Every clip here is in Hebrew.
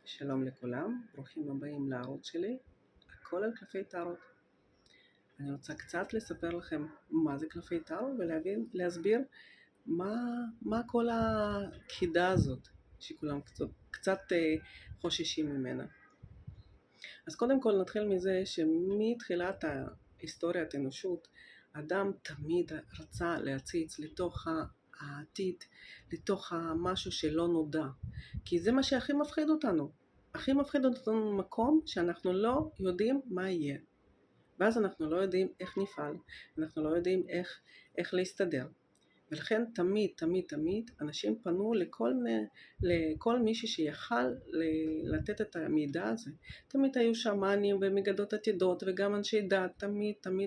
שלום לכולם, ברוכים הבאים לערוץ שלי, הכל על קלפי טארו. אני רוצה קצת לספר לכם מה זה קלפי טארו ולהסביר מה כל החידה הזאת שכולם קצת חוששים ממנה. אז קודם כל נתחיל מזה שמתחילת ההיסטוריית האנושות, אדם תמיד רצה להציץ לתוך העתיד, לתוך המשהו שלא נודע, כי זה מה שהכי מפחיד אותנו. הכי מפחיד אותנו מקום שאנחנו לא יודעים מה יהיה, ואז אנחנו לא יודעים איך נפעל, אנחנו לא יודעים איך להסתדר. ולכן תמיד אנשים פנו לכל מישהו שיכל לתת את המידע הזה. תמיד היו שמאנים ומגדות עתידות וגם אנשי דת,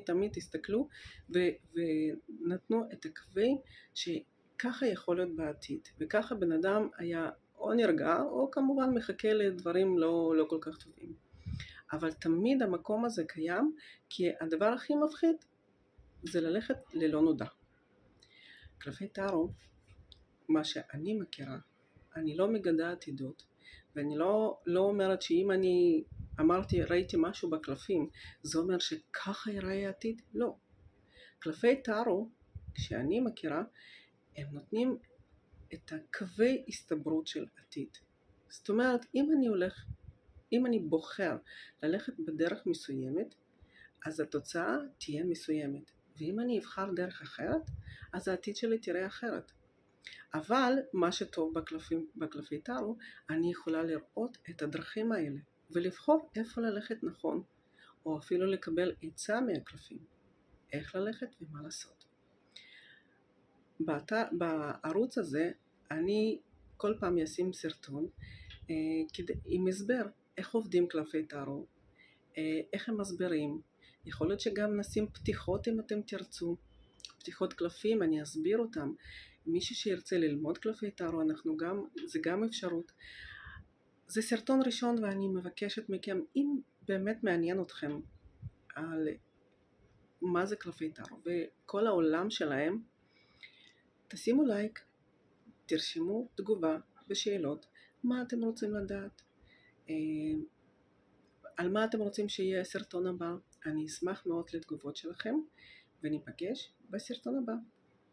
תמיד הסתכלו ונתנו את הקווים שככה יכול להיות בעתיד, וככה בן אדם היה או נרגע או כמובן מחכה לדברים לא כל כך טובים. אבל תמיד המקום הזה קיים, כי הדבר הכי מפחיד זה ללכת ללא נודע. קלפי טארו, מה שאני מכירה, אני לא מגדה עתידות, ואני לא אומרת שאם אני ראיתי משהו בקלפים, זה אומר שככה ייראה העתיד, לא. קלפי טארו, שאני מכירה, הם נותנים את הקווי הסתברות של עתיד. זאת אומרת, אם אני בוחר ללכת בדרך מסוימת, אז התוצאה תהיה מסוימת. ואם אני אבחר דרך אחרת, אז העתיד שלי תראה אחרת. אבל מה שטוב בקלפי טארו, אני יכולה לראות את הדרכים האלה, ולבחור איפה ללכת נכון, או אפילו לקבל עצה מהקלפים, איך ללכת ומה לעשות. בערוץ הזה, אני כל פעם אשים סרטון, עם הסבר איך עובדים קלפי טארו, איך הם מסבירים. יכול להיות שגם נשים פתיחות אם אתם תרצו, פתיחות קלפים, אני אסביר אותם. מישהו שירצה ללמוד קלפי טארו, זה גם אפשרות. זה סרטון ראשון ואני מבקשת מכם, אם באמת מעניין אתכם על מה זה קלפי טארו וכל העולם שלהם, תשימו לייק, תרשמו תגובה ושאלות, מה אתם רוצים לדעת, על מה אתם רוצים שיהיה הסרטון הבא. אני אשמח מאוד לתגובות שלכם, וניפגש בסרטון הבא.